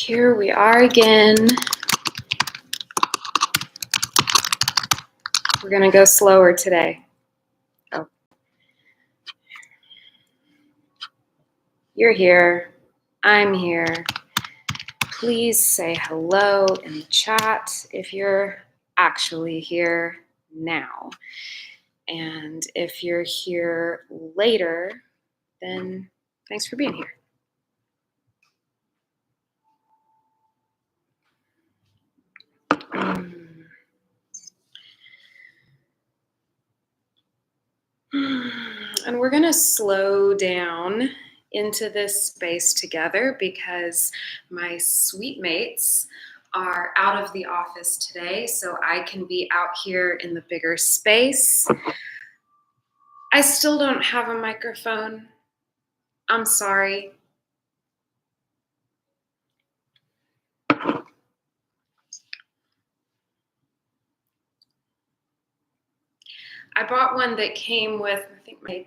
Here we are again. We're going to go slower today. Oh. You're here. I'm here. Please say hello in the chat if you're actually here now. And if you're here later, then thanks for being here. And we're going to slow down into this space together because my sweet mates are out of the office today, so I can be out here in the bigger space. I still don't have a microphone. I'm sorry. I bought one that came with, I think my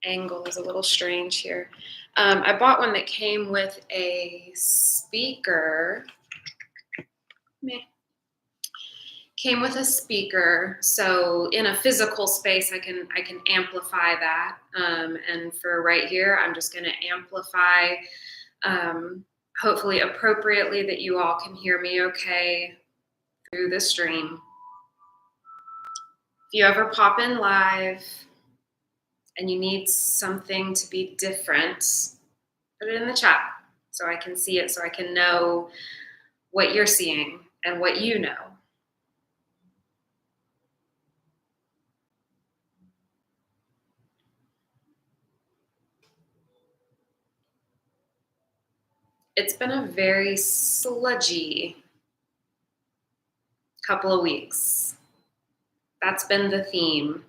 angle is a little strange here. I bought one that came with a speaker. Came with a speaker, so in a physical space, I can amplify that. And for right here, I'm just going to amplify, hopefully appropriately, that you all can hear me okay through the stream. If you ever pop in live and you need something to be different, put it in the chat so I can see it, so I can know what you're seeing and what you know. It's been a very sludgy couple of weeks. That's been the theme.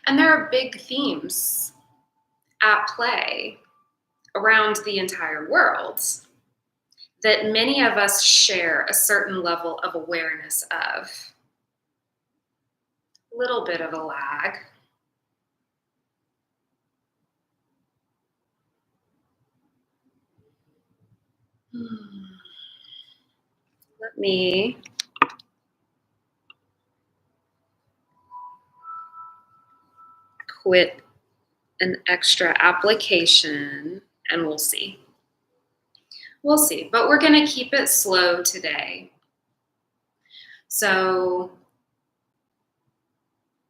And there are big themes at play around the entire world that many of us share a certain level of awareness of. A little bit of a lag. Let me quit an extra application and we'll see. We'll see, but we're going to keep it slow today. So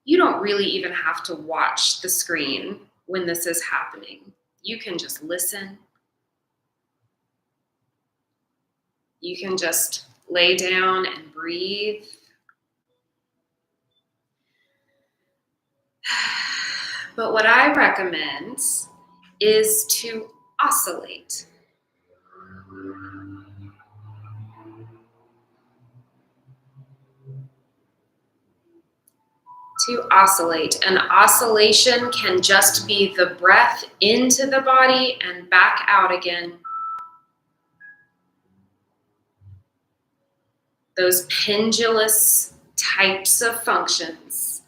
you don't really even have to watch the screen when this is happening. You can just listen. You can just lay down and breathe. But what I recommend is to oscillate. To oscillate. An oscillation can just be the breath into the body and back out again. Those pendulous types of functions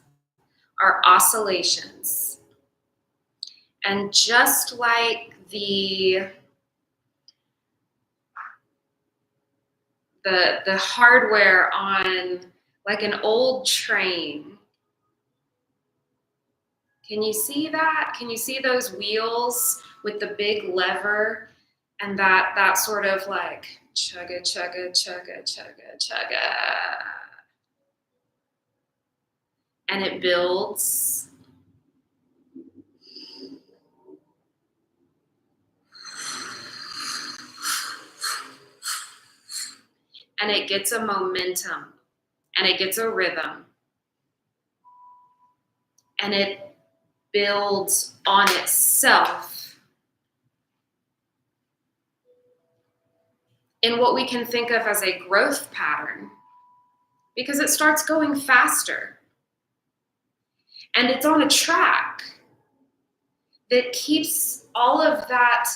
are oscillations. And just like the hardware on like an old train, can you see that? Can you see those wheels with the big lever and that sort of like chugga, chugga, chugga, chugga, chugga. And it builds. And it gets a momentum. And it gets a rhythm. And it builds on itself in what we can think of as a growth pattern, because it starts going faster. And it's on a track that keeps all of that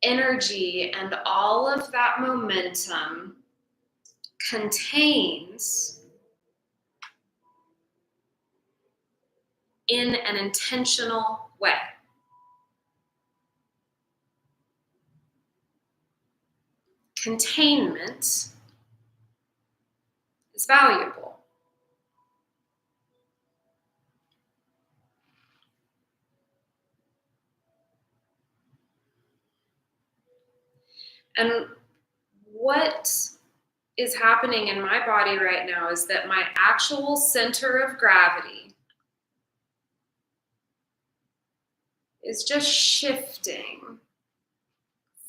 energy and all of that momentum contains in an intentional way. Containment is valuable. And what is happening in my body right now is that my actual center of gravity is just shifting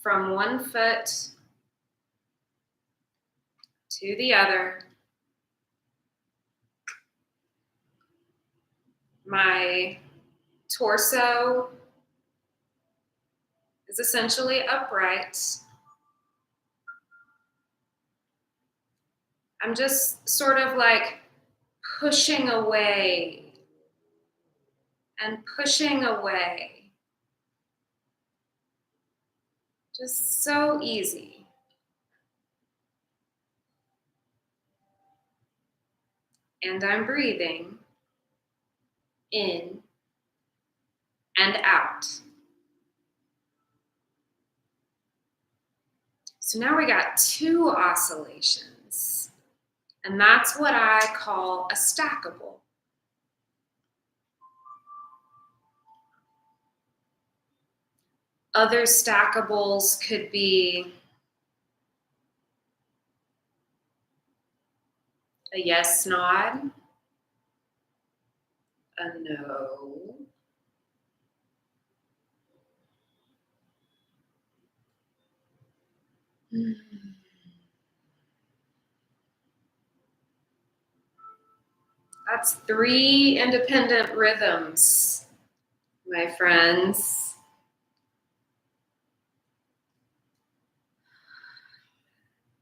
from one foot to the other. My torso is essentially upright. I'm just sort of like pushing away and pushing away. Just so easy. And I'm breathing in and out. So now we got 2 oscillations, and that's what I call a stackable. Other stackables could be a yes nod, a no, That's 3 independent rhythms, my friends.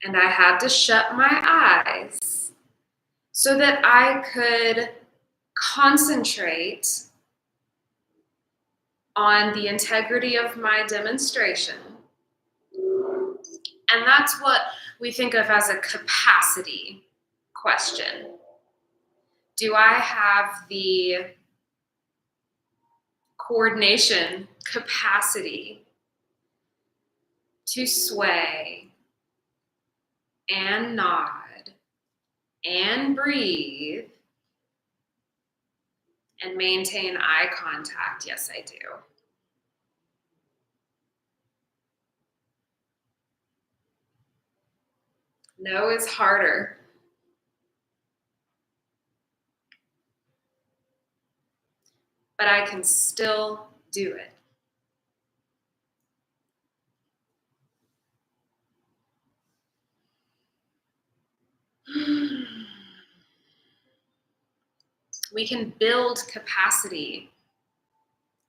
And I had to shut my eyes so that I could concentrate on the integrity of my demonstration. And that's what we think of as a capacity question. Do I have the coordination capacity to sway and nod and breathe and maintain eye contact? Yes, I do. No is harder. But I can still do it. We can build capacity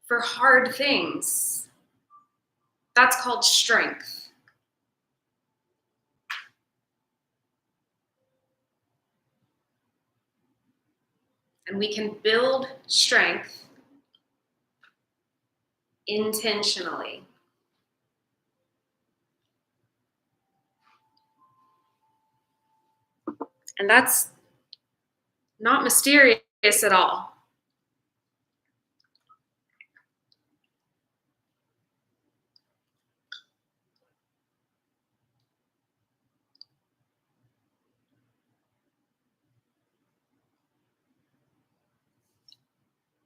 for hard things. That's called strength. And we can build strength intentionally. And that's not mysterious at all.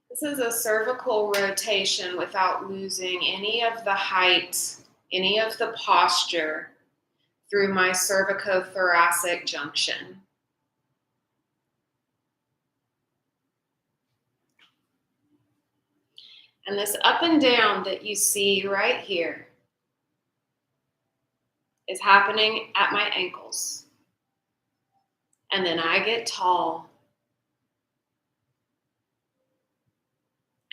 This is a cervical rotation without losing any of the height, any of the posture through my cervicothoracic junction. And this up and down that you see right here is happening at my ankles. And then I get tall.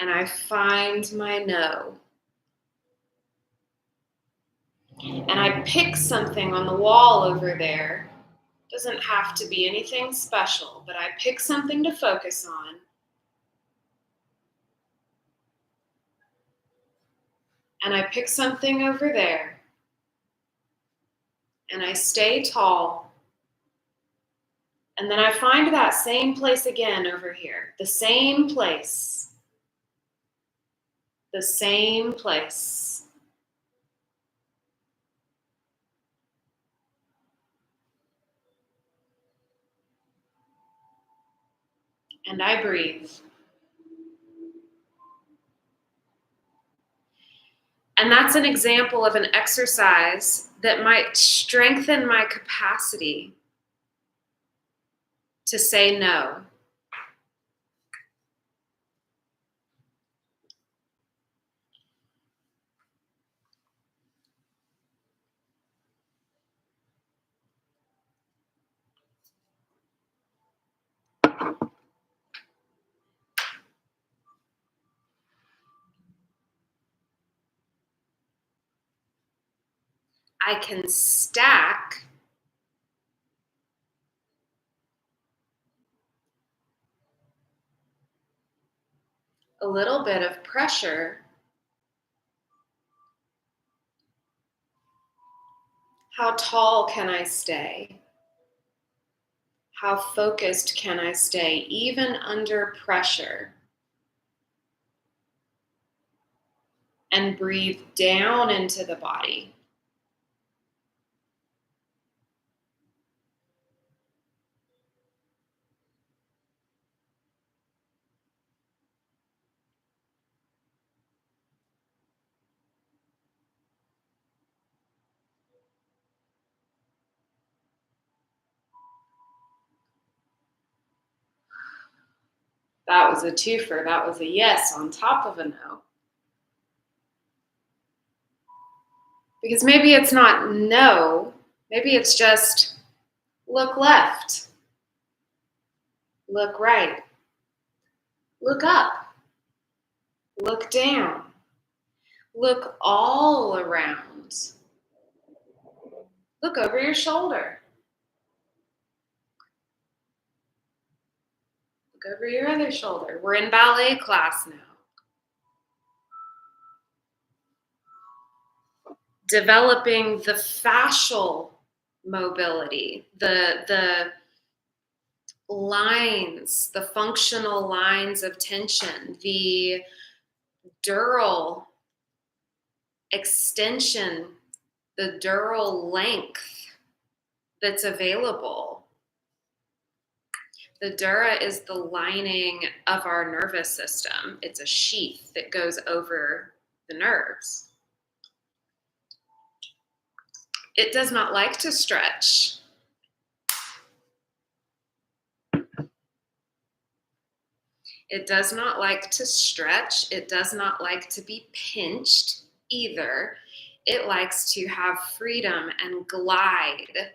And I find my no. And I pick something on the wall over there. Doesn't have to be anything special, but I pick something to focus on. And I pick something over there. And I stay tall. And then I find that same place again over here. The same place. The same place. And I breathe. And that's an example of an exercise that might strengthen my capacity to say no. I can stack a little bit of pressure. How tall can I stay? How focused can I stay, even under pressure? And breathe down into the body. That was a twofer. That was a yes on top of a no. Because maybe it's not no, maybe it's just look left, look right, look up, look down, look all around, look over your shoulder, look over your other shoulder. We're in ballet class now. Developing the fascial mobility, the lines, the functional lines of tension, the dural extension, the dural length that's available. The dura is the lining of our nervous system. It's a sheath that goes over the nerves. It does not like to stretch. It does not like to stretch. It does not like to be pinched either. It likes to have freedom and glide.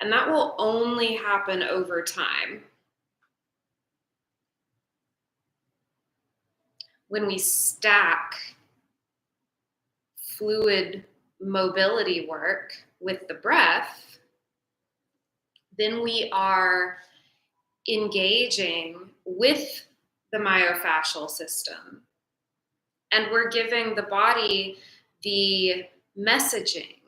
And that will only happen over time. When we stack fluid mobility work with the breath, then we are engaging with the myofascial system. And we're giving the body the messaging